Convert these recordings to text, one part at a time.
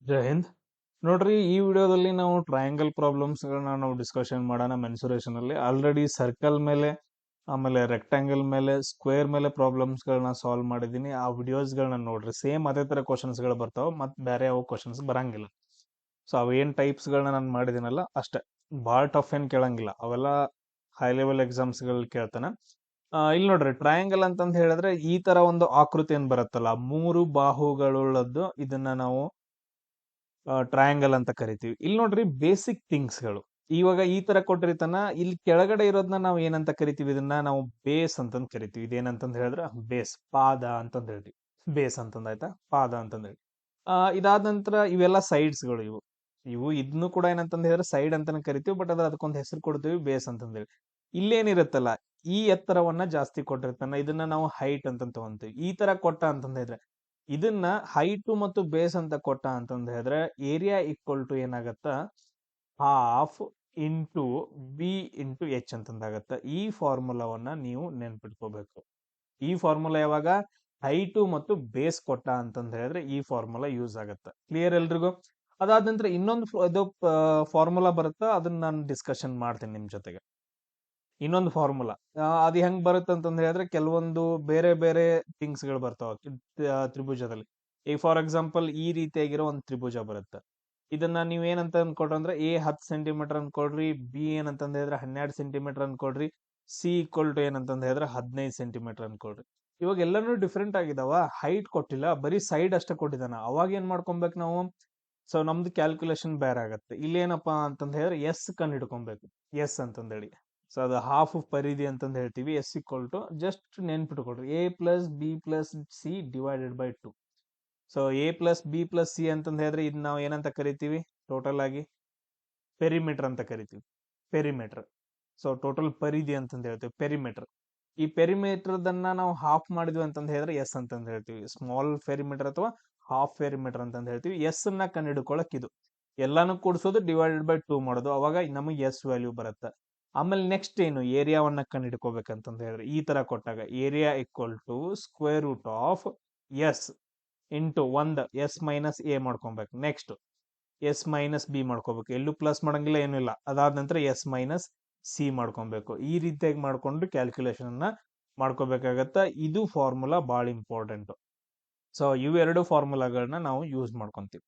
ಜೈ ಹಿಂದ್. ನೋಡ್ರಿ, ಈ ವಿಡಿಯೋದಲ್ಲಿ ನಾವು ಟ್ರಯಾಂಗಲ್ ಪ್ರಾಬ್ಲಮ್ಸ್ಗಳನ್ನ ನಾವು ಡಿಸ್ಕಷನ್ ಮಾಡೋಣ. ಮೆನ್ಸುರೇಷನ್ ಅಲ್ಲಿ ಆಲ್ರೆಡಿ ಸರ್ಕಲ್ ಮೇಲೆ, ಆಮೇಲೆ ರೆಕ್ಟಾಂಗಲ್ ಮೇಲೆ, ಸ್ಕ್ವೇರ್ ಮೇಲೆ ಪ್ರಾಬ್ಲಮ್ಸ್ಗಳನ್ನ ಸಾಲ್ವ್ ಮಾಡಿದ್ದೀನಿ. ಆ ವಿಡಿಯೋಸ್ಗಳನ್ನ ನೋಡ್ರಿ. ಸೇಮ್ ಅದೇ ತರ ಕ್ವಶನ್ಸ್ಗಳು ಬರ್ತಾವ, ಮತ್ತೆ ಬೇರೆ ಯಾವ ಕ್ವಶನ್ಸ್ ಬರಂಗಿಲ್ಲ. ಸೊ ಅವೇನ್ ಟೈಪ್ಸ್ಗಳನ್ನ ನಾನು ಮಾಡಿದ್ದೀನಲ್ಲ ಅಷ್ಟೇ, ಭಾಳ ಟಫ್ ಏನ್ ಕೇಳಂಗಿಲ್ಲ. ಅವೆಲ್ಲ ಹೈ ಲೆವೆಲ್ ಎಕ್ಸಾಮ್ಸ್ಗಳು ಕೇಳ್ತಾನೆ. ಇಲ್ಲಿ ನೋಡ್ರಿ, ಟ್ರಯಾಂಗಲ್ ಅಂತಂದ್ ಹೇಳಿದ್ರೆ ಈ ತರ ಒಂದು ಆಕೃತಿ ಏನ್ ಬರುತ್ತಲ್ಲ, 3 ಬಾಹುಗಳುಳ್ಳದ್ದು, ಇದನ್ನ ನಾವು ಟ್ರಯಾಂಗಲ್ ಅಂತ ಕರಿತೀವಿ. ಇಲ್ಲಿ ನೋಡ್ರಿ, ಬೇಸಿಕ್ ಥಿಂಗ್ಸ್ಗಳು ಇವಾಗ ಈ ತರ ಕೊಟ್ಟಿರ್ತಾನ. ಇಲ್ಲಿ ಕೆಳಗಡೆ ಇರೋದನ್ನ ನಾವು ಏನಂತ ಕರಿತೀವಿ? ಇದನ್ನ ನಾವು ಬೇಸ್ ಅಂತಂದ್ ಕರಿತೀವಿ. ಇದೇನಂತಂದ್ ಹೇಳಿದ್ರೆ ಬೇಸ್, ಪಾದ ಅಂತಂದ್ ಹೇಳ್ತೀವಿ. ಬೇಸ್ ಅಂತಂದ್ ಆಯ್ತಾ, ಪಾದ ಅಂತಂದ್ ಹೇಳಿ. ಇದಾದ ನಂತರ ಇವೆಲ್ಲ ಸೈಡ್ಸ್ಗಳು. ಇವು ಇವು ಇದನ್ನು ಕೂಡ ಏನಂತಂದ್ ಹೇಳಿದ್ರೆ ಸೈಡ್ ಅಂತಾನೆ ಕರಿತೀವಿ, ಬಟ್ ಅದಕ್ಕೊಂದು ಹೆಸರು ಕೊಡ್ತೀವಿ, ಬೇಸ್ ಅಂತಂದ್ ಹೇಳಿ. ಇಲ್ಲೇನಿರುತ್ತಲ್ಲ, ಈ ಎತ್ತರವನ್ನ ಜಾಸ್ತಿ ಕೊಟ್ಟಿರ್ತಾನ, ಇದನ್ನ ನಾವು ಹೈಟ್ ಅಂತ ತಗೊಂತೀವಿ. ಈ ತರ ಕೊಟ್ಟ ಅಂತಂದ್ ಹೇಳಿದ್ರೆ, ಇದನ್ನ ಹೈಟ್ ಮತ್ತು ಬೇಸ್ ಅಂತ ಕೊಟ್ಟ ಅಂತಂದ್ ಹೇಳಿದ್ರೆ, ಏರಿಯಾ ಈಕ್ವಲ್ ಟು ಏನಾಗತ್ತ, half into B into H ಅಂತಂದಾಗತ್ತ. ಈ ಫಾರ್ಮುಲಾವನ್ನ ನೀವು ನೆನ್ಪಿಟ್ಕೋಬೇಕು. ಈ ಫಾರ್ಮುಲಾ ಯಾವಾಗ ಹೈಟು ಮತ್ತು ಬೇಸ್ ಕೊಟ್ಟ ಅಂತಂದ್ ಹೇಳಿದ್ರೆ ಈ ಫಾರ್ಮುಲಾ ಯೂಸ್ ಆಗತ್ತ. ಕ್ಲಿಯರ್ ಎಲ್ರಿಗೂ? ಅದಾದ ನಂತರ ಇನ್ನೊಂದು ಇದು ಫಾರ್ಮುಲಾ ಬರುತ್ತಾ, ಅದನ್ನ ನಾನು ಡಿಸ್ಕಷನ್ ಮಾಡ್ತೀನಿ ನಿಮ್ ಜೊತೆಗೆ. ಇನ್ನೊಂದು ಫಾರ್ಮುಲಾ ಅದು ಹೆಂಗ್ ಬರುತ್ತೆ ಅಂತಂದ್ ಹೇಳಿದ್ರೆ, ಕೆಲವೊಂದು ಬೇರೆ ಬೇರೆ ಥಿಂಗ್ಸ್ ಗಳು ಬರ್ತಾವ ತ್ರಿಭುಜದಲ್ಲಿ. ಈಗ ಫಾರ್ ಎಕ್ಸಾಂಪಲ್ ಈ ರೀತಿಯಾಗಿರೋ ಒಂದು ತ್ರಿಭುಜ ಬರುತ್ತೆ. ಇದನ್ನ ನೀವ್ ಏನಂತ ಅನ್ಕೊಡ್ರಿ ಅಂದ್ರೆ, ಎ 10 ಸೆಂಟಿಮೀಟರ್ ಅನ್ಕೊಡ್ರಿ, ಬಿ ಏನಂತಂದ್ ಹೇಳಿದ್ರೆ 12 ಸೆಂಟಿಮೀಟರ್ ಅನ್ಕೊಡ್ರಿ, ಸಿ ಈಕ್ವಲ್ ಟು ಏನಂತಂದ್ ಹೇಳಿದ್ರೆ 15 ಸೆಂಟಿಮೀಟರ್ ಅನ್ಕೊಡ್ರಿ. ಇವಾಗ ಎಲ್ಲಾನು ಡಿಫ್ರೆಂಟ್ ಆಗಿದಾವ, ಹೈಟ್ ಕೊಟ್ಟಿಲ್ಲ, ಬರೀ ಸೈಡ್ ಅಷ್ಟೇ ಕೊಟ್ಟಿದ್ದಾನ. ಅವಾಗ ಏನ್ ಮಾಡ್ಕೊಬೇಕು ನಾವು? ಸೊ ನಮ್ದು ಕ್ಯಾಲ್ಕುಲೇಷನ್ ಬೇರೆ ಆಗತ್ತೆ. ಇಲ್ಲೇನಪ್ಪಾ ಅಂತಂದ್ ಹೇಳಿದ್ರೆ ಎಸ್ ಕಂಡು ಹಿಡ್ಕೊಬೇಕು. ಎಸ್ ಅಂತಂದ್ ಹೇಳಿ, ಸೊ ಅದು ಹಾಫ್ ಪರಿಧಿ ಅಂತಂದ್ ಹೇಳ್ತೀವಿ. ಎಸ್ ಈಕ್ವಲ್ ಟು, ಜಸ್ಟ್ ನೆನ್ಪಿಟ್ಕೊಡ್ರಿ, A plus B plus C divided by 2. So A plus B plus C ಅಂತಂದ್ ಹೇಳಿದ್ರೆ ಇದು ನಾವು ಏನಂತ ಕರಿತೀವಿ? ಟೋಟಲ್ ಆಗಿ ಪೆರಿಮೀಟರ್ ಅಂತ ಕರಿತೀವಿ. ಪೆರಿಮೀಟರ್. ಸೊ ಟೋಟಲ್ ಪರಿಧಿ ಅಂತಂದ್ ಹೇಳ್ತೀವಿ, ಪೆರಿಮೀಟರ್. ಈ ಪೆರಿಮೀಟರ್ದನ್ನ ನಾವು ಹಾಫ್ ಮಾಡಿದ್ವಿ ಅಂತಂದ್ ಹೇಳಿದ್ರೆ ಎಸ್ ಅಂತಂದ್ ಹೇಳ್ತೀವಿ. ಸ್ಮಾಲ್ ಪೆರಿಮೀಟರ್ ಅಥವಾ ಹಾಫ್ ಪೆರಿಮೀಟರ್ ಅಂತಂದ್ ಹೇಳ್ತೀವಿ. ಎಸ್ ಅನ್ನ ಕಂಡು ಹಿಡ್ಕೊಳಕ್ ಇದು ಎಲ್ಲಾನು ಕೂಡಿಸೋದು, ಡಿವೈಡೆಡ್ ಬೈ 2 ಮಾಡೋದು, ಅವಾಗ ನಮಗೆ ಎಸ್ ವ್ಯಾಲ್ಯೂ ಬರುತ್ತೆ. ಆಮೇಲೆ ನೆಕ್ಸ್ಟ್ ಏನು? ಏರಿಯಾವನ್ನ ಕಂಡು ಹಿಡ್ಕೋಬೇಕಂತಂದ್ ಹೇಳಿದ್ರೆ, ಈ ತರ ಕೊಟ್ಟಾಗ area equal to square root of S into 1 S minus A ಮಾಡ್ಕೊಬೇಕು. ನೆಕ್ಸ್ಟ್ ಎಸ್ ಮೈನಸ್ ಬಿ ಮಾಡ್ಕೋಬೇಕು. ಎಲ್ಲೂ ಪ್ಲಸ್ ಮಾಡಂಗಿಲ್ಲ, ಏನೂ ಇಲ್ಲ. ಅದಾದ ನಂತರ ಎಸ್ ಮೈನಸ್ ಸಿ ಮಾಡ್ಕೊಬೇಕು. ಈ ರೀತಿಯಾಗಿ ಮಾಡ್ಕೊಂಡು ಕ್ಯಾಲ್ಕುಲೇಷನ್ ಅನ್ನ ಮಾಡ್ಕೋಬೇಕಾಗತ್ತ. ಇದು ಫಾರ್ಮುಲಾ ಬಹಳ ಇಂಪಾರ್ಟೆಂಟ್. ಸೊ ಇವೆರಡು ಫಾರ್ಮುಲಾಗಳನ್ನ ನಾವು ಯೂಸ್ ಮಾಡ್ಕೊಂತೀವಿ.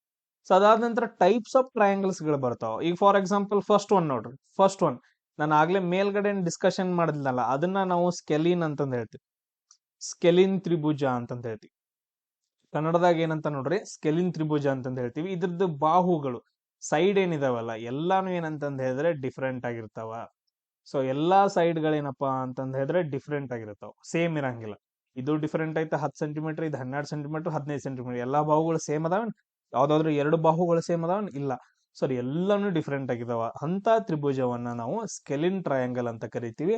ಸೊ ಅದಾದ ನಂತರ ಟೈಪ್ಸ್ ಆಫ್ ಟ್ರಯಾಂಗಲ್ಸ್ ಗಳು ಬರ್ತಾವ. ಈಗ ಫಾರ್ ಎಕ್ಸಾಂಪಲ್ ಫಸ್ಟ್ ಒನ್ ನೋಡ್ರಿ. ಫಸ್ಟ್ ಒನ್ ನಾನು ಆಗ್ಲೇ ಮೇಲ್ಗಡೆ ಡಿಸ್ಕಷನ್ ಮಾಡಿದ್ನಲ್ಲ, ಅದನ್ನ ನಾವು ಸ್ಕೆಲಿನ್ ಅಂತಂದ್ ಹೇಳ್ತೀವಿ. ಸ್ಕೆಲಿನ್ ತ್ರಿಭುಜ ಅಂತಂದ್ ಹೇಳ್ತೀವಿ. ಕನ್ನಡದಾಗ ಏನಂತ ನೋಡ್ರಿ, ಸ್ಕೆಲಿನ್ ತ್ರಿಭುಜ ಅಂತಂದ್ ಹೇಳ್ತೀವಿ. ಇದ್ರದ್ದು ಬಾಹುಗಳು, ಸೈಡ್ ಏನಿದಾವಲ್ಲ, ಎಲ್ಲಾನು ಏನಂತಂದ್ ಹೇಳಿದ್ರೆ ಡಿಫ್ರೆಂಟ್ ಆಗಿರ್ತಾವ. ಸೊ ಎಲ್ಲಾ ಸೈಡ್ ಗಳೇನಪ್ಪಾ ಅಂತಂದ್ ಹೇಳಿದ್ರೆ ಡಿಫ್ರೆಂಟ್ ಆಗಿರ್ತಾವ, ಸೇಮ್ ಇರಂಗಿಲ್ಲ. ಇದು ಡಿಫ್ರೆಂಟ್ ಐತೆ 10 ಸೆಂಟಿಮೀಟರ್, ಇದು 12 ಸೆಂಟಿಮೀಟರ್, 15 ಸೆಂಟಿಮೀಟರ್. ಎಲ್ಲಾ ಬಾಹುಗಳು ಸೇಮ್ ಅದಾವನ್? ಯಾವ್ದಾದ್ರು 2 ಬಾಹುಗಳು ಸೇಮ್ ಅದಾವನ್? ಇಲ್ಲ. ಸರಿ, ಎಲ್ಲಾನು ಡಿಫ್ರೆಂಟ್ ಆಗಿದಾವ. ಅಂತ ತ್ರಿಭುಜವನ್ನ ನಾವು ಸ್ಕೆಲಿನ್ ಟ್ರಯಾಂಗಲ್ ಅಂತ ಕರಿತೀವಿ.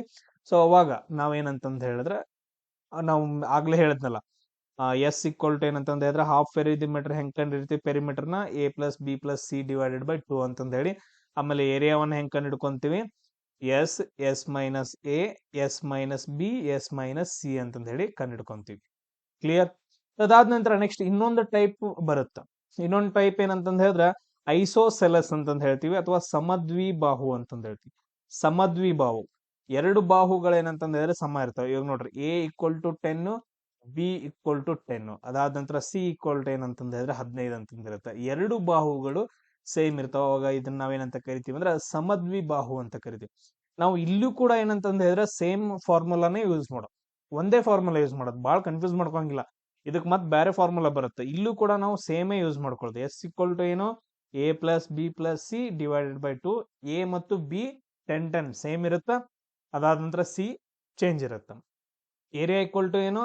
ಸೊ ಅವಾಗ ನಾವೇನಂತಂದ್ ಹೇಳಿದ್ರೆ, ನಾವು ಆಗ್ಲೇ ಹೇಳಿದ್ನಲ್ಲ, ಎಸ್ ಈಕ್ವಲ್ ಟು ಏನಂತಂದ್ ಹೇಳಿದ್ರೆ ಹಾಫ್ ಪೆರಿಮೀಟರ್ ಹೆಂಗ್ ಕಂಡಿರ್ತೀವಿ? ಪೆರಿಮೀಟರ್ನ A plus B plus C divided by 2 ಅಂತಂದ್ ಹೇಳಿ. ಆಮೇಲೆ ಏರಿಯಾವನ್ನ ಹೆಂಗ್ ಕಂಡು ಹಿಡ್ಕೊಂತೀವಿ? S, S minus A, S minus B, S minus C ಅಂತಂದ್ ಹೇಳಿ ಕಂಡು ಹಿಡ್ಕೊಂತೀವಿ. ಕ್ಲಿಯರ್? ಅದಾದ ನಂತರ ನೆಕ್ಸ್ಟ್ ಇನ್ನೊಂದು ಟೈಪ್ ಬರುತ್ತೆ. ಇನ್ನೊಂದು ಟೈಪ್ ಏನಂತಂದ್ ಹೇಳಿದ್ರೆ ಐಸೋಸೆಲಸ್ ಅಂತಂದ್ ಹೇಳ್ತೀವಿ, ಅಥವಾ ಸಮದ್ವಿಬಾಹು ಅಂತಂದ್ ಹೇಳ್ತೀವಿ. ಸಮದ್ವಿಬಾಹು, ಎರಡು ಬಾಹುಗಳೇನಂತಂದ್ ಹೇಳಿದ್ರೆ ಸಮ ಇರ್ತವೆ. ಇವಾಗ ನೋಡ್ರಿ, A equal to 10, B equal to 10. ಅದಾದ ನಂತರ ಸಿ ಈಕ್ವಲ್ ಟು ಏನಂತಂದ್ ಹೇಳಿದ್ರೆ 15 ಅಂತಂದ್ ಇರುತ್ತೆ. ಎರಡು ಬಾಹುಗಳು ಸೇಮ್ ಇರ್ತಾವ. ಅವಾಗ ಇದನ್ನ ನಾವೇನಂತ ಕರಿತೀವಿ ಅಂದ್ರೆ ಸಮದ್ವಿಬಾಹು ಅಂತ ಕರಿತೀವಿ. ನಾವು ಇಲ್ಲೂ ಕೂಡ ಏನಂತಂದ್ ಹೇಳಿದ್ರೆ ಸೇಮ್ ಫಾರ್ಮುಲಾನೇ ಯೂಸ್ ಮಾಡೋದು, ಒಂದೇ ಫಾರ್ಮುಲಾ ಯೂಸ್ ಮಾಡೋದು. ಬಹಳ ಕನ್ಫ್ಯೂಸ್ ಮಾಡ್ಕೊಂಗಿಲ್ಲ, ಇದಕ್ ಮತ್ತೆ ಬೇರೆ ಫಾರ್ಮುಲಾ ಬರುತ್ತೆ. ಇಲ್ಲೂ ಕೂಡ ನಾವು ಸೇಮೇ ಯೂಸ್ ಮಾಡ್ಕೊಳ್ಳೋದು. ಎಸ್ ಈಕ್ವಲ್ ಟು ಏನು? A plus B plus C divided by 2. A ಮತ್ತು ಬಿ 10 ಸೇಮ್ ಇರುತ್ತ. ಅದಾದ ನಂತರ ಸಿ ಚೇಂಜ್ ಇರುತ್ತೆ. ಏರಿಯಾ ಈಕ್ವಲ್ ಟು ಏನು?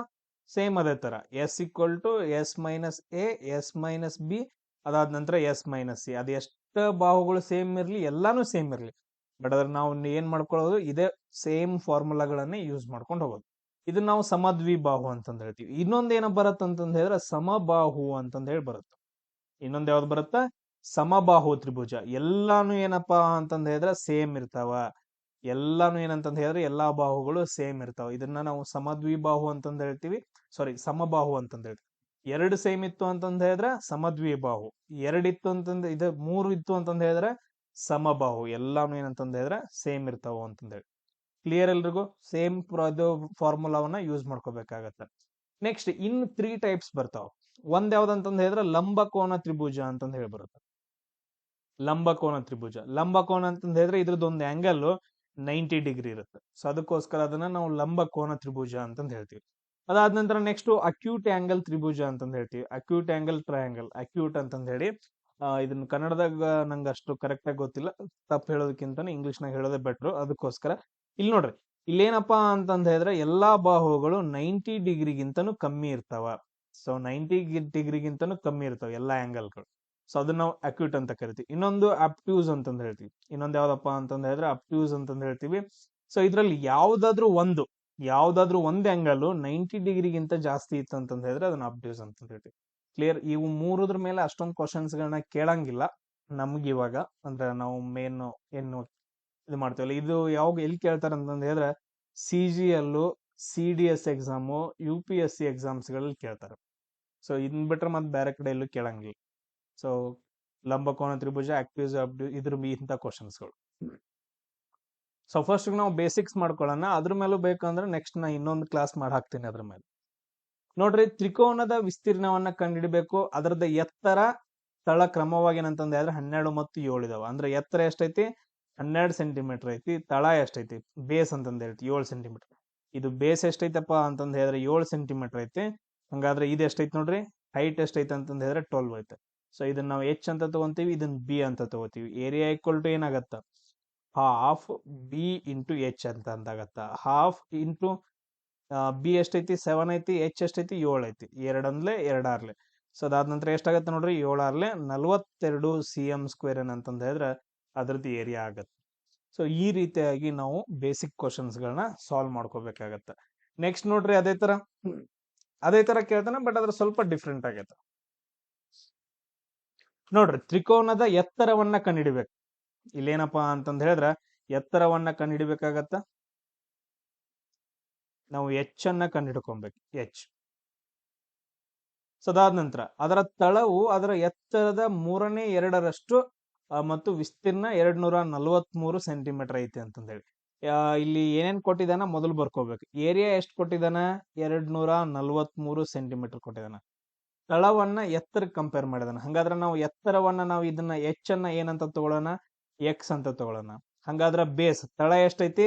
ಸೇಮ್ ಅದೇ ತರ, S equal to S minus A, S minus B, ಅದಾದ ನಂತರ ಎಸ್ ಮೈನಸ್ ಸಿ. ಅದು ಎಷ್ಟು ಬಾಹುಗಳು ಸೇಮ್ ಇರ್ಲಿ, ಎಲ್ಲಾನು ಸೇಮ್ ಇರ್ಲಿ, ಬಟ್ ಅದ್ರ ನಾವು ಏನ್ ಮಾಡ್ಕೊಳ್ಳೋದು, ಇದೇ ಸೇಮ್ ಫಾರ್ಮುಲಾಗಳನ್ನೇ ಯೂಸ್ ಮಾಡ್ಕೊಂಡು ಹೋಗೋದು. ಇದನ್ನ ನಾವು ಸಮದ್ವಿಬಾಹು ಅಂತಂದ್ ಹೇಳ್ತೀವಿ. ಇನ್ನೊಂದ್ ಏನ ಬರುತ್ತೆ ಅಂತಂದ್ ಹೇಳಿದ್ರೆ ಸಮಬಾಹು ಅಂತಂದ್ ಹೇಳಿ ಬರುತ್ತೆ. ಇನ್ನೊಂದ್ ಯಾವ್ದು ಬರುತ್ತ? ಸಮಬಾಹು ತ್ರಿಭುಜ. ಎಲ್ಲಾನು ಏನಪ್ಪಾ ಅಂತಂದ್ ಹೇಳಿದ್ರೆ ಸೇಮ್ ಇರ್ತಾವ. ಎಲ್ಲಾನು ಏನಂತಂದ್ ಹೇಳಿದ್ರೆ ಎಲ್ಲಾ ಬಾಹುಗಳು ಸೇಮ್ ಇರ್ತಾವ. ಇದನ್ನ ನಾವು ಸಮದ್ವಿಬಾಹು ಅಂತಂದ್ ಹೇಳ್ತೀವಿ, ಸಾರಿ ಸಮಬಾಹು ಅಂತಂದ್ ಹೇಳ್ತೀವಿ. ಎರಡು ಸೇಮ್ ಇತ್ತು ಅಂತಂದ ಹೇಳಿದ್ರೆ ಸಮದ್ವಿಬಾಹು, ಎರಡಿತ್ತು ಅಂತಂದ ಇದು 3 ಇತ್ತು ಅಂತಂದ ಹೇಳಿದ್ರೆ ಸಮಬಾಹು. ಎಲ್ಲಾನು ಏನಂತಂದ ಹೇಳಿದ್ರೆ ಸೇಮ್ ಇರ್ತಾವ ಅಂತಂದ ಹೇಳಿ. ಕ್ಲಿಯರ್ ಎಲ್ರಿಗೂ? ಸೇಮ್ ಅದು ಫಾರ್ಮುಲಾವನ್ನ ಯೂಸ್ ಮಾಡ್ಕೋಬೇಕಾಗತ್ತೆ. ನೆಕ್ಸ್ಟ್ ಇನ್ 3 ಟೈಪ್ಸ್ ಬರ್ತಾವ. ಒಂದ್ ಯಾವ್ದಂತಂದ ಹೇಳಿದ್ರೆ ಲಂಬಕೋನ ತ್ರಿಭುಜ ಅಂತಂದ ಹೇಳಿ ಬರುತ್ತೆ. ಲಂಬಕೋನ ತ್ರಿಭುಜ, ಲಂಬಕೋನ ಅಂತಂದ ಹೇಳಿದ್ರೆ ಇದ್ರದ್ದೊಂದು ಆಂಗಲ್ 90 ಡಿಗ್ರಿ ಇರುತ್ತೆ. ಸೊ ಅದಕ್ಕೋಸ್ಕರ ಅದನ್ನ ನಾವು ಲಂಬಕೋನ ತ್ರಿಭುಜ ಅಂತಂದ ಹೇಳ್ತೀವಿ. ಅದಾದ ನಂತರ ನೆಕ್ಸ್ಟ್ ಅಕ್ಯೂಟ್ ಆಂಗಲ್ ತ್ರಿಭುಜ ಅಂತಂದ ಹೇಳ್ತೀವಿ. ಅಕ್ಯೂಟ್ ಆಂಗಲ್ ಟ್ರಯಾಂಗಲ್, ಅಕ್ಯೂಟ್ ಅಂತಂದ ಹೇಳಿ ಇದನ್ನ ಕನ್ನಡದಾಗ ನಂಗೆ ಅಷ್ಟು ಕರೆಕ್ಟ್ ಆಗಿ ಗೊತ್ತಿಲ್ಲ, ತಪ್ಪು ಹೇಳೋದಕ್ಕಿಂತ ಇಂಗ್ಲಿಷ್ ನಾಗ ಹೇಳೋದೇ ಬೆಟ್ರು. ಅದಕ್ಕೋಸ್ಕರ ಇಲ್ಲಿ ನೋಡ್ರಿ, ಇಲ್ಲೇನಪ್ಪಾ ಅಂತಂದ ಹೇಳಿದ್ರೆ ಎಲ್ಲಾ ಬಾಹುಗಳು 90 ಡಿಗ್ರಿಗಿಂತನೂ ಕಮ್ಮಿ ಇರ್ತಾವ. ಸೊ 90 ಡಿಗ್ರಿಗಿಂತನೂ ಕಮ್ಮಿ ಇರ್ತಾವ ಎಲ್ಲಾ ಆಂಗಲ್ಗಳು. ಸೊ ಅದನ್ನ ನಾವು ಅಕ್ಯೂಟ್ ಅಂತ ಕರಿತೀವಿ. ಇನ್ನೊಂದು ಅಬ್ಟ್ಯೂಸ್ ಅಂತಂದ ಹೇಳ್ತೀವಿ. ಇನ್ನೊಂದು ಯಾವ್ದಪ್ಪ ಅಂತಂದ ಹೇಳಿದ್ರೆ ಅಬ್ಟ್ಯೂಸ್ ಅಂತಂದ ಹೇಳ್ತೀವಿ. ಸೊ ಇದ್ರಲ್ಲಿ ಯಾವ್ದಾದ್ರು ಒಂದ್ ಆಂಗಲ್ 90 ಡಿಗ್ರಿಗಿಂತ ಜಾಸ್ತಿ ಇತ್ತು ಅಂತಂದ ಹೇಳಿದ್ರೆ ಅದನ್ನ ಅಬ್ಟ್ಯೂಸ್ ಅಂತ ಹೇಳ್ತೀವಿ. ಕ್ಲಿಯರ್? ಇವು ಮೂರದ್ರ ಮೇಲೆ ಅಷ್ಟೊಂದು ಕ್ವಶನ್ಸ್ ಗಳನ್ನ ಕೇಳಂಗಿಲ್ಲ ನಮ್ಗೆ ಇವಾಗ. ಅಂದ್ರೆ ನಾವು ಮೇನ್ ಏನು ಇದು ಮಾಡ್ತೀವಲ್ಲ, ಇದು ಯಾವಾಗ ಎಲ್ಲಿ ಕೇಳ್ತಾರ ಅಂತಂದ ಹೇಳಿದ್ರೆ CGL, CDS exam, UPSC exams ಗಳಲ್ಲಿ ಕೇಳ್ತಾರೆ. ಸೊ ಇದನ್ ಬಿಟ್ರೆ ಮತ್ತೆ ಬೇರೆ ಕಡೆ ಎಲ್ಲೂ ಕೇಳಂಗಿಲ್ಲ. ಸೊ ಲಂಬಕೋನ ತ್ರಿಭುಜ, ಅಕ್ಯೂಸ್, ಇದ್ರ ಇಂಥ ಕ್ವಶನ್ಸ್ಗಳು. ಸೊ ಫಸ್ಟ್ ನಾವು ಬೇಸಿಕ್ಸ್ ಮಾಡ್ಕೊಳ್ಳೋಣ. ಅದ್ರ ಮೇಲೂ ಬೇಕಂದ್ರೆ ನೆಕ್ಸ್ಟ್ ನಾ ಇನ್ನೊಂದು ಕ್ಲಾಸ್ ಮಾಡಿ ಹಾಕ್ತೀನಿ ಅದ್ರ ಮೇಲೆ. ನೋಡ್ರಿ, ತ್ರಿಕೋನದ ವಿಸ್ತೀರ್ಣವನ್ನ ಕಂಡುಹಿಡಬೇಕು. ಅದರದ ಎತ್ತರ ತಳ ಕ್ರಮವಾಗಿ ಏನಂತಂದ ಹೇಳಿದ್ರೆ 12 ಮತ್ತು 7 ಇದಾವ. ಅಂದ್ರೆ ಎತ್ತರ ಎಷ್ಟೈತಿ? 12 ಸೆಂಟಿಮೀಟರ್ ಐತಿ. ತಳ ಎಷ್ಟೈತಿ? ಬೇಸ್ ಅಂತಂದ ಹೇಳ್ತಿ 7 ಸೆಂಟಿಮೀಟರ್. ಇದು ಬೇಸ್ ಎಷ್ಟೈತಪ್ಪ ಅಂತಂದ ಹೇಳಿದ್ರೆ 7 ಸೆಂಟಿಮೀಟರ್ ಐತಿ. ಹಂಗಾದ್ರೆ ಇದು ಎಷ್ಟೈತಿ ನೋಡ್ರಿ, ಹೈಟ್ ಎಷ್ಟೈತಿ ಅಂತಂದ ಹೇಳಿದ್ರೆ 12 ಐತೆ. ಸೊ ಇದನ್ನ ನಾವು H ಅಂತ ತಗೊಂತೀವಿ, ಇದನ್ನ B ಅಂತ ತಗೋತೀವಿ. ಏರಿಯಾ ಈಕ್ವಲ್ ಟು ಏನಾಗತ್ತ? ಹಾಫ್ B ಇಂಟು H ಅಂತ ಅಂದಾಗತ್ತ. ಹಾಫ್ ಇಂಟು B ಎಷ್ಟೈತಿ? 7 ಐತಿ. H ಎಷ್ಟೈತಿ? 7 ಐತಿ. 2 ಅಂದ್ಲೆ 2 ಆರ್ಲೆ. ಸೊ ಅದಾದ ನಂತರ ಎಷ್ಟಾಗತ್ತೆ ನೋಡ್ರಿ, 7 ಆರ್ಲೆ 42 cm² ಏನಂತಂದ ಹೇಳಿದ್ರೆ ಅದ್ರದ್ದು ಏರಿಯಾ ಆಗತ್ತೆ. ಸೊ ಈ ರೀತಿಯಾಗಿ ನಾವು ಬೇಸಿಕ್ ಕ್ವಶನ್ಸ್ ಗಳನ್ನ ಸಾಲ್ವ್ ಮಾಡ್ಕೋಬೇಕಾಗತ್ತೆ. ನೆಕ್ಸ್ಟ್ ನೋಡ್ರಿ, ಅದೇ ತರ ಕೇಳ್ತಾನೆ, ಬಟ್ ಅದ್ರ ಸ್ವಲ್ಪ ಡಿಫ್ರೆಂಟ್ ಆಗತ್ತೆ. ನೋಡ್ರಿ, ತ್ರಿಕೋನದ ಎತ್ತರವನ್ನ ಕಂಡುಹಿಡಿಬೇಕು. ಇಲ್ಲೇನಪ್ಪಾ ಅಂತಂದ ಹೇಳಿದ್ರೆ ಎತ್ತರವನ್ನ ಕಂಡುಹಿಡಿಬೇಕಾಗತ್ತ. ನಾವು H ಅನ್ನ ಕಂಡುಹಿಡ್ಕೊಬೇಕು, H. ಸೊ ಅದಾದ ನಂತರ ಅದರ ತಳವು ಅದರ ಎತ್ತರದ 2/3 ಮತ್ತು ವಿಸ್ತೀರ್ಣ 243 ಸೆಂಟಿಮೀಟರ್ ಐತಿ ಅಂತಂದ ಹೇಳಿ. ಇಲ್ಲಿ ಏನೇನ್ ಕೊಟ್ಟಿದಾನ ಮೊದಲು ಬರ್ಕೋಬೇಕು. ಏರಿಯಾ ಎಷ್ಟು ಕೊಟ್ಟಿದಾನ? 243 ಸೆಂಟಿಮೀಟರ್ ಕೊಟ್ಟಿದಾನ. ತಳವನ್ನ ಎತ್ತರಕ್ಕೆ ಕಂಪೇರ್ ಮಾಡಿದಾನ. ಹಂಗಾದ್ರೆ ನಾವು ಎತ್ತರವನ್ನ ನಾವು ಇದನ್ನ H ಅನ್ನ ಏನಂತ ತಗೊಳ್ಳೋಣ? X ಅಂತ ತಗೊಳ್ಳೋಣ. ಹಂಗಾದ್ರ ಬೇಸ್ ತಳ ಎಷ್ಟೈತಿ?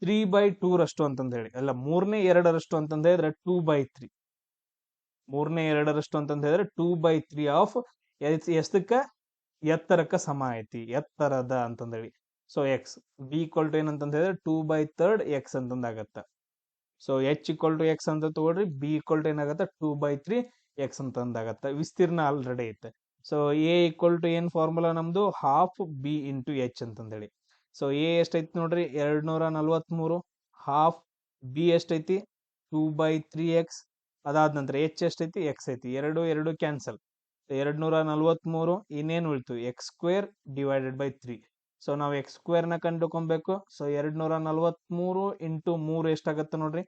3/2 ರಷ್ಟು ಅಂತಂದ ಹೇಳಿ. ಅಲ್ಲ, 3/2 ಅಂತಂದ ಹೇಳಿದ್ರೆ 2/3. 3/2 ಅಂತಂದ ಹೇಳಿದ್ರೆ 2/3 ಆಫ್ ಎಷ್ಟಕ್ಕ? ಎತ್ತರಕ್ಕ ಸಮ ಐತಿ, ಎತ್ತರದ ಅಂತಂದ ಹೇಳಿ. So X B equal to ಏನಂತಂದ ಹೇಳಿದ್ರೆ 2/3 X ಅಂತಂದಾಗತ್ತ. So H equal to X ಅಂತ ತಗೊಳ್ರಿ, B ಈಕ್ವಲ್ ಟು ಏನಾಗತ್ತ? 2/3 X ಅಂತಂದಾಗತ್ತ. ವಿಸ್ತೀರ್ಣ ಆಲ್ರೆಡಿ ಐತೆ. ಸೊ A ಈಕ್ವಲ್ ಟು ಏನ್ ಫಾರ್ಮುಲಾ ನಮ್ದು? ಹಾಫ್ B ಇಂಟು H ಅಂತಂದೇಳಿ. ಸೊ A ಎಷ್ಟೈತಿ ನೋಡ್ರಿ? 243. ಹಾಫ್ B ಎಷ್ಟೈತಿ? 2/3X. ಅದಾದ ನಂತರ H ಎಷ್ಟೈತಿ? X ಐತಿ. 2 ಕ್ಯಾನ್ಸಲ್. 243 ಇನ್ನೇನು ಉಳಿತು? X² divided by 3. ಸೊ ನಾವು X² ನ ಕಂಡುಕೊಬೇಕು. ಸೊ 243 ಇಂಟು 3 ಎಷ್ಟಾಗತ್ತೆ ನೋಡ್ರಿ?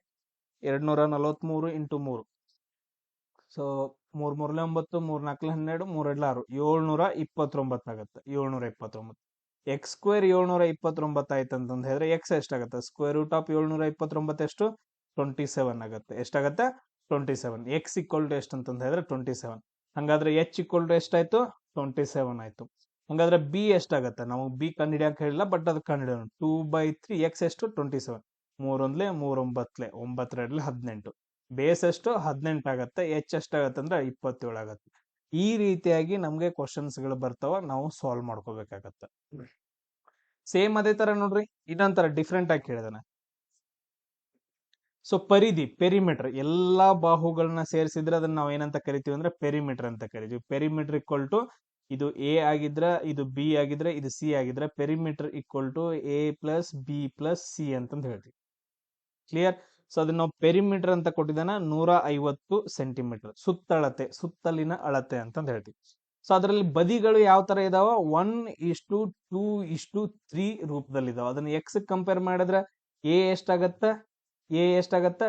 243 ಇಂಟು 3. ಸೊ 3 3 9, 3 4 12, 3 2 6, 729 ಆಗತ್ತೆ. 729. X² 729 ಆಯ್ತು ಅಂತಂದ ಹೇಳಿದ್ರೆ X ಎಷ್ಟಾಗತ್ತೆ? ಸ್ಕ್ವೇರ್ ರೂಟ್ ಆಫ್ 729 ಎಷ್ಟು? 27 ಆಗತ್ತೆ. ಎಷ್ಟಾಗತ್ತೆ? 27. X ಈಕ್ವಲ್ ಟು ಎಷ್ಟು ಅಂತಂದ ಹೇಳಿದ್ರೆ 27. ಹಂಗಾದ್ರೆ H ಈಕ್ವಲ್ ಟು ಎಷ್ಟಾಯ್ತು? 27 ಆಯ್ತು. ಹಂಗಾದ್ರೆ B ಎಷ್ಟಾಗತ್ತೆ? ನಾವು B ಕಂಡುಹಿಡಿಯಕ್ ಹೇಳಿಲ್ಲ, ಬಟ್ ಅದು ಕಂಡುಹಿಡಿಯೋಣ. 2/3 X ಎಷ್ಟು? 27. 3 1 3 9 9 2 18. ಬೇಸ್ ಎಷ್ಟು? 18 ಆಗತ್ತೆ. H ಎಷ್ಟಾಗತ್ತೆ ಅಂದ್ರೆ 27 ಆಗತ್ತೆ. ಈ ರೀತಿಯಾಗಿ ನಮ್ಗೆ ಕ್ವಶನ್ಸ್ ಗಳು ಬರ್ತಾವ, ನಾವು ಸಾಲ್ವ್ ಮಾಡ್ಕೋಬೇಕಾಗತ್ತೆ. ಸೇಮ್ ಅದೇ ತರ ನೋಡ್ರಿ, ಇನ್ನೊಂಥರ ಡಿಫ್ರೆಂಟ್ ಆಗಿ ಕೇಳಿದಾನೆ. ಸೊ ಪರಿಧಿ, ಪೆರಿಮೀಟರ್, ಎಲ್ಲಾ ಬಾಹುಗಳನ್ನ ಸೇರಿಸಿದ್ರೆ ಅದನ್ನ ನಾವು ಏನಂತ ಕರಿತೀವಿ ಅಂದ್ರೆ ಪೆರಿಮೀಟರ್ ಅಂತ ಕರಿತೀವಿ. ಪೆರಿಮೀಟರ್ ಈಕ್ವಲ್ ಟು ಇದು A ಆಗಿದ್ರೆ, ಇದು B ಆಗಿದ್ರೆ, ಇದು C ಆಗಿದ್ರೆ perimeter equal to A plus B plus C ಅಂತಂದು ಹೇಳ್ತೀವಿ. ಕ್ಲಿಯರ್? ಸೊ ಅದನ್ನ ನಾವು ಪೆರಿಮೀಟರ್ ಅಂತ ಕೊಟ್ಟಿದ್ದಾನ 150 ಸೆಂಟಿಮೀಟರ್. ಸುತ್ತಳತೆ, ಸುತ್ತಲಿನ ಅಳತೆ ಅಂತಂದ ಹೇಳ್ತೀವಿ. ಸೊ ಅದರಲ್ಲಿ ಬದಿಗಳು ಯಾವ ತರ ಇದಾವ? 1:2:3 ರೂಪದಲ್ಲಿ ಇದಾವ. ಅದನ್ನ X ಕಂಪೇರ್ ಮಾಡಿದ್ರೆ A ಎಷ್ಟಾಗತ್ತ? A ಎಷ್ಟಾಗತ್ತ?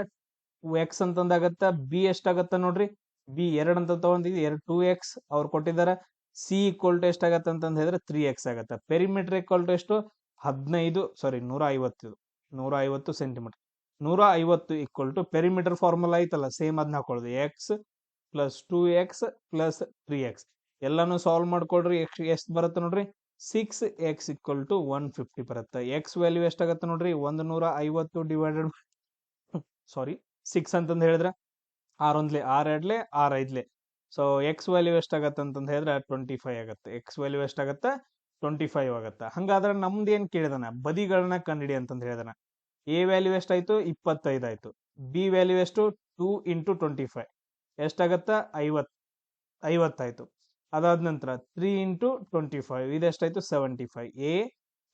X ಅಂತಂದಾಗತ್ತ. B ಎಷ್ಟಾಗತ್ತ ನೋಡ್ರಿ? ಬಿ 2 ಅಂತ ತಗೊಂಡಿದ್ವಿ, 2x ಅವ್ರು ಕೊಟ್ಟಿದ್ದಾರೆ. ಸಿ ಈಕ್ವಲ್ ಟು ಎಷ್ಟಾಗತ್ತೆ ಅಂತಂದ್ ಹೇಳಿದ್ರೆ 3x ಆಗತ್ತೆ. ಪೆರಿಮೀಟರ್ ಈಕ್ವಲ್ ಟು ಎಷ್ಟು 150 centimetre. 150 equal to perimeter formula ಐತಲ್ಲ, ಸೇಮ್ ಅದನ್ನ ಹಾಕೊಳ್ಳೋದು, X plus 2x plus 3x. ಎಲ್ಲಾನು ಸಾಲ್ವ್ ಮಾಡ್ಕೊಡ್ರಿ. ಎಷ್ಟು ಬರುತ್ತೆ ನೋಡ್ರಿ, 6x ಈಕ್ವಲ್ ಟು 150 ಬರುತ್ತೆ. ಎಕ್ಸ್ ವ್ಯಾಲ್ಯೂ ಎಷ್ಟಾಗತ್ತೆ ನೋಡ್ರಿ, 150 ಡಿವೈಡೆಡ್ 6 ಅಂತಂದ್ ಹೇಳಿದ್ರೆ 6 5. ಸೊ ಎಕ್ಸ್ ವ್ಯಾಲ್ಯೂ ಎಷ್ಟಾಗತ್ತೆ ಅಂತಂದ್ ಹೇಳಿದ್ರೆ 25 ಆಗತ್ತೆ. ಎಕ್ಸ್ ವ್ಯಾಲ್ಯೂ ಎಷ್ಟಾಗತ್ತೆ 25 ಆಗತ್ತೆ. ಹಂಗಾದ್ರೆ ನಮ್ದು ಏನ್ ಕೇಳಿದಾನ, ಬದಿಗಳನ್ನ ಕಂಡಿಡಿ ಅಂತಂದ್ ಹೇಳಿದಾನ. ಎ ವ್ಯಾಲ್ಯೂ ಎಷ್ಟಾಯ್ತು 25 ಆಯ್ತು. ಬಿ ವ್ಯಾಲ್ಯೂ ಎಷ್ಟು 2 ಇಂಟು 25 ಎಷ್ಟಾಗತ್ತ 50 ಆಯ್ತು. ಅದಾದ ನಂತರ 3 ಇಂಟು 25 ಇದೆಷ್ಟಾಯ್ತು 75. ಎ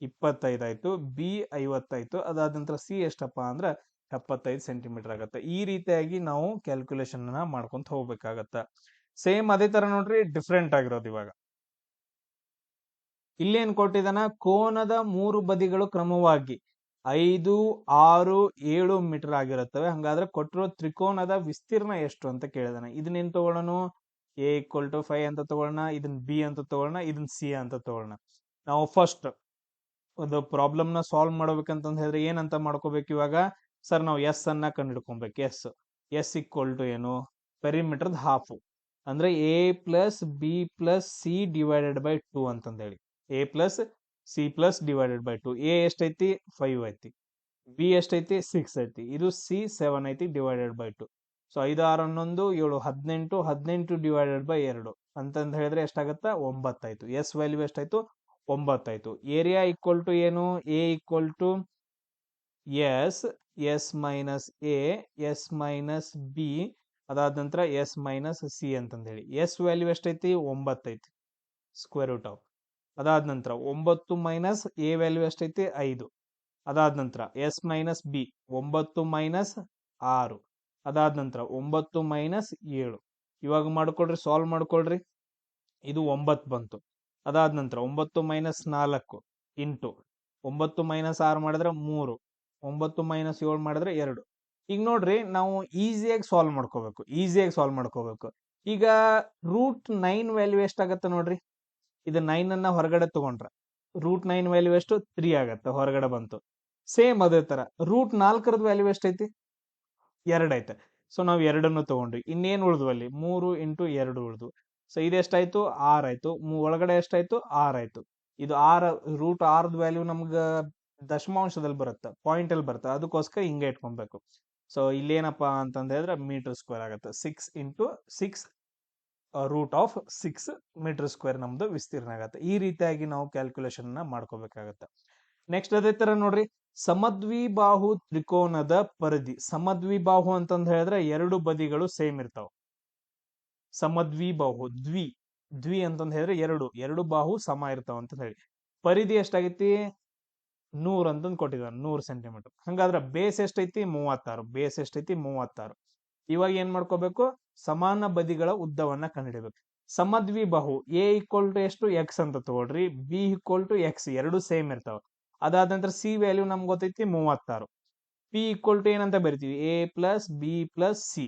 25 ಆಯ್ತು, ಬಿ 50 ಆಯ್ತು. ಅದಾದ ನಂತರ ಸಿ ಎಷ್ಟಪ್ಪ ಅಂದ್ರೆ 75 ಸೆಂಟಿಮೀಟರ್ ಆಗತ್ತೆ. ಈ ರೀತಿಯಾಗಿ ನಾವು ಕ್ಯಾಲ್ಕುಲೇಷನ್ ಮಾಡ್ಕೊಂತ ಹೋಗ್ಬೇಕಾಗತ್ತ. ಸೇಮ್ ಅದೇ ತರ ನೋಡ್ರಿ, ಡಿಫ್ರೆಂಟ್ ಆಗಿರೋದು. ಇವಾಗ ಇಲ್ಲೇನ್ ಕೊಟ್ಟಿದಾನ, ಕೋನದ 3 ಬದಿಗಳು ಕ್ರಮವಾಗಿ 5, 6, 7 ಮೀಟರ್ ಆಗಿರುತ್ತವೆ. ಹಂಗಾದ್ರೆ ಕೊಟ್ಟಿರೋ ತ್ರಿಕೋನದ ವಿಸ್ತೀರ್ಣ ಎಷ್ಟು ಅಂತ ಕೇಳಿದಾನೆ. ಇದನ್ನೇನ್ ತಗೊಳ್ಳೋಣ, ಎ ಈಕ್ವಲ್ ಟು 5 ಅಂತ ತಗೊಳ್ಳೋಣ, ಇದನ್ನ ಬಿ ಅಂತ ತಗೊಳ್ಳೋಣ, ಇದನ್ನ ಸಿ ಅಂತ ತಗೊಳ್ಳೋಣ. ನಾವು ಫಸ್ಟ್ ಒಂದು ಪ್ರಾಬ್ಲಮ್ ನ ಸಾಲ್ವ್ ಮಾಡ್ಬೇಕಂತಂದ್ ಹೇಳಿದ್ರೆ ಏನಂತ ಮಾಡ್ಕೋಬೇಕು ಇವಾಗ, ಸರ್ ನಾವು ಎಸ್ ಅನ್ನ ಕಂಡುಹಿಡ್ಕೊಬೇಕು. ಎಸ್ ಈಕ್ವಲ್ ಟು ಏನು, ಪೆರಿಮೀಟರ್ ಹಾಫ್ ಅಂದ್ರೆ A plus B plus C divided by 2 ಅಂತಂದ ಹೇಳಿ. A plus C plus divided by 2. A ಎಷ್ಟೈತಿ 5 ಐತಿ, ಬಿ ಎಷ್ಟೈತಿ 6 ಐತಿ, ಇದು ಸಿ 7 ಐತಿ divided by 2. So 5 6 11 7 18, 18 divided by 2 ಅಂತಂದ್ ಹೇಳಿದ್ರೆ ಎಷ್ಟಾಗತ್ತ 9 ಆಯ್ತು. ಎಸ್ ವ್ಯಾಲ್ಯೂ ಎಷ್ಟಾಯ್ತು 9 ಆಯ್ತು. ಏರಿಯಾ ಈಕ್ವಲ್ ಟು ಏನು, A equal to S minus S minus B, ಅದಾದ ನಂತರ ಎಸ್ ಮೈನಸ್ ಸಿ ಅಂತಂದ ಹೇಳಿ. ಎಸ್ ವ್ಯಾಲ್ಯೂ ಎಷ್ಟೈತಿ 9 ಐತಿ, ಸ್ಕ್ವೇರ್ ರೂಟ್ ಆಫ್. ಅದಾದ ನಂತರ 9 ಮೈನಸ್ ಎ ವ್ಯಾಲ್ಯೂ ಎಷ್ಟೈತಿ 5. ಅದಾದ ನಂತರ ಎಸ್ ಮೈನಸ್ ಬಿ 9 ಮೈನಸ್ 6. ಅದಾದ ನಂತರ 9 ಮೈನಸ್ 7. ಇವಾಗ ಮಾಡ್ಕೊಳ್ರಿ, ಸಾಲ್ವ್ ಮಾಡ್ಕೊಳ್ರಿ. ಇದು 9 ಬಂತು. ಅದಾದ ನಂತರ 9 ಮೈನಸ್ 4 ಇಂಟು 9 ಮೈನಸ್ 6 ಮಾಡಿದ್ರೆ 3, 9 ಮೈನಸ್ 7 ಮಾಡಿದ್ರೆ 2. ಈಗ ನೋಡ್ರಿ, ನಾವು ಈಸಿಯಾಗಿ ಸಾಲ್ವ್ ಮಾಡ್ಕೋಬೇಕು. ಈಗ √9 ವ್ಯಾಲ್ಯೂ ಎಷ್ಟಾಗತ್ತೆ ನೋಡ್ರಿ. ಇದು 9 ಅನ್ನ ಹೊರಗಡೆ ತಗೊಂಡ್ರೆ √9 ವ್ಯಾಲ್ಯೂ ಎಷ್ಟು 3 ಆಗತ್ತೆ, ಹೊರಗಡೆ ಬಂತು. ಸೇಮ್ ಅದೇ ತರ √4 ವ್ಯಾಲ್ಯೂ ಎಷ್ಟೈತಿ 2 ಐತೆ. ಸೊ ನಾವು 2 ತಗೊಂಡ್ವಿ. ಇನ್ನೇನ್ ಉಳಿದ್ವು ಅಲ್ಲಿ 3 ಇಂಟು 2 ಉಳಿದ್ವು. ಸೊ ಇದೆಷ್ಟಾಯ್ತು 6 ಆಯ್ತು. ಒಳಗಡೆ ಎಷ್ಟಾಯ್ತು 6 ಆಯ್ತು. ಇದು √6 ವ್ಯಾಲ್ಯೂ ನಮ್ಗ ದಶಮಾಂಶದಲ್ಲಿ ಬರುತ್ತೆ, ಪಾಯಿಂಟ್ ಅಲ್ಲಿ ಬರುತ್ತೆ, ಅದಕ್ಕೋಸ್ಕರ ಹಿಂಗೆ ಇಟ್ಕೊಬೇಕು. ಸೊ ಇಲ್ಲೇನಪ್ಪಾ ಅಂತಂದ ಹೇಳಿದ್ರೆ ಮೀಟರ್ ಸ್ಕ್ವೇರ್ ಆಗುತ್ತೆ. 6 ಇಂಟು 6 √6 ಮೀಟರ್ ಸ್ಕ್ವೇರ್ ನಮ್ದು ವಿಸ್ತೀರ್ಣ ಆಗತ್ತೆ. ಈ ರೀತಿಯಾಗಿ ನಾವು ಕ್ಯಾಲ್ಕುಲೇಷನ್ ಮಾಡ್ಕೋಬೇಕಾಗತ್ತೆ. ನೆಕ್ಸ್ಟ್ ಅದೇ ತರ ನೋಡ್ರಿ, ಸಮದ್ವಿಬಾಹು ತ್ರಿಕೋನದ ಪರಿಧಿ. ಸಮದ್ವಿಬಾಹು ಅಂತಂದ್ ಹೇಳಿದ್ರೆ 2 ಬದಿಗಳು ಸೇಮ್ ಇರ್ತಾವ. ಸಮದ್ವಿಬಾಹು ದ್ವಿ ಅಂತಂದ್ ಹೇಳಿದ್ರೆ 2 ಬಾಹು ಸಮ ಇರ್ತಾವ ಅಂತ ಹೇಳಿ. ಪರಿಧಿ ಎಷ್ಟಾಗೈತಿ 100 ಅಂತಂದ್ ಕೊಟ್ಟಿದ್ದಾನೆ, 100 ಸೆಂಟಿಮೀಟರ್. ಹಂಗಾದ್ರೆ ಬೇಸ್ ಎಷ್ಟೈತಿ 36. ಇವಾಗ ಏನ್ ಮಾಡ್ಕೋಬೇಕು, ಸಮಾನ ಬದಿಗಳ ಉದ್ದವನ್ನ ಕಂಡುಹಿಡಬೇಕು. ಸಮದ್ವಿಬಾಹು ಎ ಈಕ್ವಲ್ ಟು ಎಷ್ಟು ಎಕ್ಸ್ ಅಂತ ತಗೊಳ್ರಿ, B equal to X, 2 same ಇರ್ತಾವ. ಅದಾದ ನಂತರ ಸಿ ವ್ಯಾಲ್ಯೂ ನಮ್ಗೆ ಗೊತ್ತೈತಿ 36. ಪಿ ಈಕ್ವಲ್ ಟು ಏನಂತ ಬರಿತೀವಿ, A plus B plus C.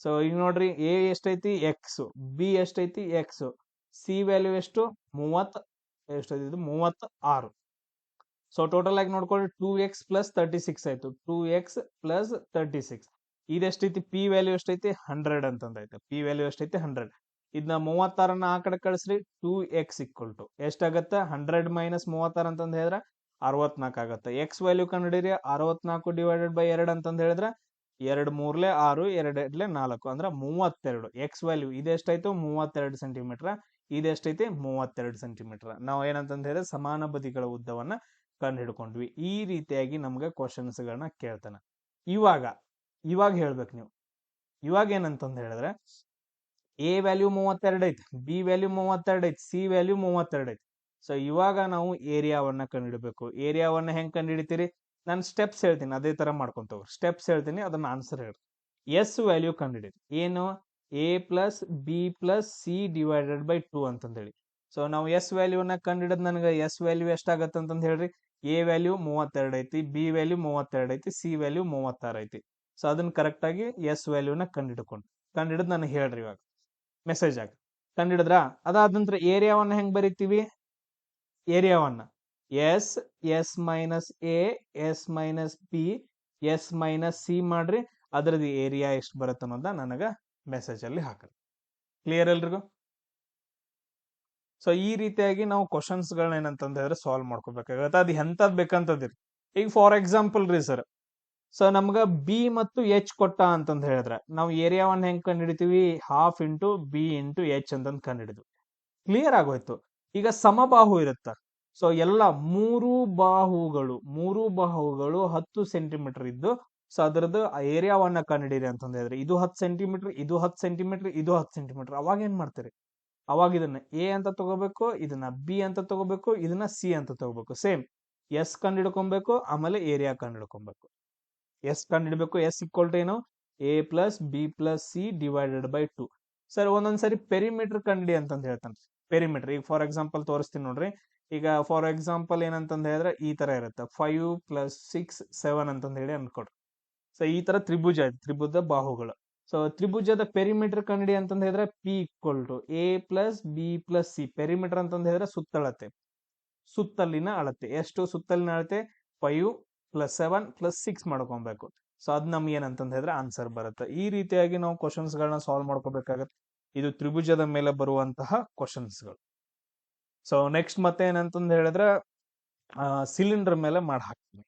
So ಈಗ ನೋಡ್ರಿ, ಎ ಎಷ್ಟೈತಿ ಎಕ್ಸ್, ಬಿ ಎಷ್ಟೈತಿ ಎಕ್ಸ್, ಸಿ ವ್ಯಾಲ್ಯೂ ಎಷ್ಟು 36. ಸೊ ಟೋಟಲ್ ಆಗಿ ನೋಡ್ಕೊಳ್ಳಿ 2x ಪ್ಲಸ್ 36 ಆಯ್ತು. 2x ಪ್ಲಸ್ 36 ಇದೆಷ್ಟೈತಿ, ಪಿ ವ್ಯಾಲ್ಯೂ ಎಷ್ಟೈತಿ 100 ಅಂತಂದೈತೆ. ಪಿ ವ್ಯಾಲ್ಯೂ ಎಷ್ಟೈತಿ 100. ಇದನ್ನ 36 ಆ ಕಡೆ ಕಳಿಸ್ರಿ, 2x ಈಕ್ವಲ್ ಟು ಎಷ್ಟಾಗತ್ತ 100 ಮೈನಸ್ 36 ಅಂತಂದ್ ಹೇಳಿದ್ರೆ 64 ಆಗತ್ತೆ. ಎಕ್ಸ್ ವ್ಯಾಲ್ಯೂ ಕಂಡಿಡಿರಿ, 64 ಡಿವೈಡೆಡ್ ಬೈ 2 ಅಂತಂದ್ ಹೇಳಿದ್ರೆ 2 3 6 2 4 ಅಂದ್ರೆ 32. ಎಕ್ಸ್ ವ್ಯಾಲ್ಯೂ ಇದೆಷ್ಟಾಯ್ತು 32 ಸೆಂಟಿಮೀಟರ್, ಇದೆಷ್ಟೈತಿ 32 ಸೆಂಟಿಮೀಟರ್. ನಾವು ಏನಂತಂದ್ ಹೇಳಿದ್ರೆ ಸಮಾನ ಬದಿಗಳ ಉದ್ದವನ್ನ ಕಂಡು ಹಿಡ್ಕೊಂಡ್ವಿ. ಈ ರೀತಿಯಾಗಿ ನಮ್ಗೆ ಕ್ವಶನ್ಸ್ ಗಳನ್ನ ಕೇಳ್ತಾನೆ. ಇವಾಗ ಹೇಳ್ಬೇಕು ನೀವು. ಇವಾಗ ಏನಂತಂದ್ ಹೇಳಿದ್ರೆ ಎ ವ್ಯಾಲ್ಯೂ 32 ಐತಿ, ಬಿ ವ್ಯಾಲ್ಯೂ 32 ಐತಿ, ಸಿ ವ್ಯಾಲ್ಯೂ 32 ಐತಿ. ಸೊ ಇವಾಗ ನಾವು ಏರಿಯಾವನ್ನ ಕಂಡುಹಿಡಬೇಕು. ಏರಿಯಾವನ್ನ ಹೆಂಗ್ ಕಂಡುಹಿಡಿತೀರಿ, ನಾನು ಸ್ಟೆಪ್ಸ್ ಹೇಳ್ತೀನಿ, ಅದೇ ತರ ಮಾಡ್ಕೊಂತ ಹೋಗ್ರಿ. ಸ್ಟೆಪ್ಸ್ ಹೇಳ್ತೀನಿ, ಅದನ್ನ ಆನ್ಸರ್ ಹೇಳ್ರಿ. ಎಸ್ ವ್ಯಾಲ್ಯೂ ಕಂಡುಹಿಡಿರಿ, ಏನು A plus B plus C divided by 2 ಅಂತಂದೇಳಿ. ಸೊ ನಾವು ಎಸ್ ವ್ಯಾಲ್ಯೂನ ಕಂಡುಹಿಡಿದ್ ನನಗೆ ಎಸ್ ವ್ಯಾಲ್ಯೂ ಎಷ್ಟಾಗತ್ತೆ ಅಂತಂದ್ ಹೇಳ್ರಿ. ಎ ವ್ಯಾಲ್ಯೂ 32 ಐತಿ, ಬಿ ವ್ಯಾಲ್ಯೂ 32 ಐತಿ, ಸಿ ವ್ಯಾಲ್ಯೂ 36 ಐತಿ. ಸೊ ಅದನ್ನ ಕರೆಕ್ಟ್ ಆಗಿ ಎಸ್ ವ್ಯಾಲ್ಯೂನ ಕಂಡುಹಿಡ್ಕೊಂಡು ಕಂಡಿಡಿದ್ ನನಗೆ ಹೇಳ್ರಿ ಇವಾಗ ಮೆಸೇಜ್ ಆಗಿ. ಕಂಡಿಡಿದ್ರ? ಅದಾದ ನಂತರ ಏರಿಯಾವನ್ನ ಹೆಂಗ್ ಬರಿತೀವಿ? ಏರಿಯಾವನ್ನ S S minus A S minus B S minus C ಮಾಡ್ರಿ, ಅದ್ರದ್ದು ಏರಿಯಾ ಎಷ್ಟು ಬರುತ್ತೆ ಅನ್ನೋದ ನನಗ ಮೆಸೇಜ್ ಅಲ್ಲಿ ಹಾಕ್ರಿ. ಕ್ಲಿಯರ್ ಎಲ್ರಿಗೂ? ಸೊ ಈ ರೀತಿಯಾಗಿ ನಾವು ಕ್ವಶನ್ಸ್ ಗಳನ್ನ ಏನಂತಂದ ಹೇಳಿದ್ರೆ ಸಾಲ್ವ್ ಮಾಡ್ಕೋಬೇಕಾಗತ್ತೆ. ಅದು ಎಂತದ್ ಬೇಕಂತದಿರಿ. ಈಗ ಫಾರ್ ಎಕ್ಸಾಂಪಲ್ ರೀ ಸರ್, ಸೊ ನಮ್ಗ ಬಿ ಮತ್ತು ಎಚ್ ಕೊಟ್ಟ ಅಂತಂದ ಹೇಳಿದ್ರೆ ನಾವು ಏರಿಯಾವನ್ನ ಹೆಂಗ್ ಕಂಡಿಡಿತೀವಿ? Half into B into H ಅಂತಂದ್ ಕಂಡಿಡಿದ್ವಿ. ಕ್ಲಿಯರ್ ಆಗೋಯ್ತು. ಈಗ ಸಮಬಾಹು ಇರುತ್ತ. ಸೊ ಎಲ್ಲ ಮೂರು ಬಾಹುಗಳು 10 ಸೆಂಟಿಮೀಟರ್ ಇದ್ದು, ಸೊ ಅದರದ್ದು ಏರಿಯಾವನ್ನ ಕಂಡಿಡಿರಿ ಅಂತಂದ ಹೇಳಿದ್ರೆ ಇದು 10 ಸೆಂಟಿಮೀಟರ್, ಇದು 10 ಸೆಂಟಿಮೀಟರ್, ಇದು 10 ಸೆಂಟಿಮೀಟರ್. ಅವಾಗ ಏನ್ ಮಾಡ್ತೀರಿ? ಅವಾಗ ಇದನ್ನ ಎ ಅಂತ ತಗೋಬೇಕು, ಇದನ್ನ ಬಿ ಅಂತ ತಗೋಬೇಕು, ಇದನ್ನ ಸಿ ಅಂತ ತಗೋಬೇಕು. ಸೇಮ್ ಎಸ್ ಕಂಡಿಡ್ಕೊಬೇಕು, ಆಮೇಲೆ ಏರಿಯಾ ಕಂಡಿಡ್ಕೊಬೇಕು. ಎಸ್ ಕಂಡಿಡ್ಬೇಕು. ಎಸ್ ಇಕ್ವಲ್ ಟು ಏನು? A plus B plus C divided by 2. Sir ಒಂದೊಂದ್ಸರಿ ಪೆರಿಮೀಟರ್ ಕಂಡಿಡಿ ಅಂತಂದ್ ಹೇಳ್ತಾನೆ. ಪೆರಿಮೀಟರ್ ಈಗ ಫಾರ್ ಎಕ್ಸಾಂಪಲ್ ತೋರಿಸ್ತೀನಿ ನೋಡ್ರಿ. ಈಗ ಫಾರ್ ಎಕ್ಸಾಂಪಲ್ ಏನಂತಂದ್ ಹೇಳಿದ್ರೆ ಈ ತರ ಇರುತ್ತೆ, 5 + 6 7 ಅಂತಂದ್ ಹೇಳಿ ಅನ್ಕೊಡ್ರಿ. ಸೊ ಈ ತರ ತ್ರಿಭುಜ ಇದೆ, ತ್ರಿಭುಜ ಬಾಹುಗಳು. ಸೊ ತ್ರಿಭುಜದ ಪೆರಿಮೀಟರ್ ಕಂಡಿಡಿ ಅಂತಂದ್ ಹೇಳಿದ್ರೆ P equal to A plus B plus C. Perimeter ಅಂತಂದ್ ಹೇಳಿದ್ರೆ ಸುತ್ತಳತೆ, ಸುತ್ತಲಿನ ಅಳತೆ. ಎಷ್ಟು ಸುತ್ತಲಿನ ಅಳತೆ? 5 + 7 + 6 ಮಾಡ್ಕೊಬೇಕು. ಸೊ ಅದ್ ನಮ್ಗೆ ಏನಂತಂದ್ ಹೇಳಿದ್ರೆ ಆನ್ಸರ್ ಬರುತ್ತೆ. ಈ ರೀತಿಯಾಗಿ ನಾವು ಕ್ವಶನ್ಸ್ ಗಳನ್ನ ಸಾಲ್ವ್ ಮಾಡ್ಕೋಬೇಕಾಗತ್ತೆ. ಇದು ತ್ರಿಭುಜದ ಮೇಲೆ ಬರುವಂತಹ ಕ್ವಶನ್ಸ್ ಗಳು. ಸೊ ನೆಕ್ಸ್ಟ್ ಮತ್ತೆ ಏನಂತಂದ್ ಹೇಳಿದ್ರೆ ಸಿಲಿಂಡರ್ ಮೇಲೆ ಮಾಡಿ ಹಾಕ್ತೀನಿ.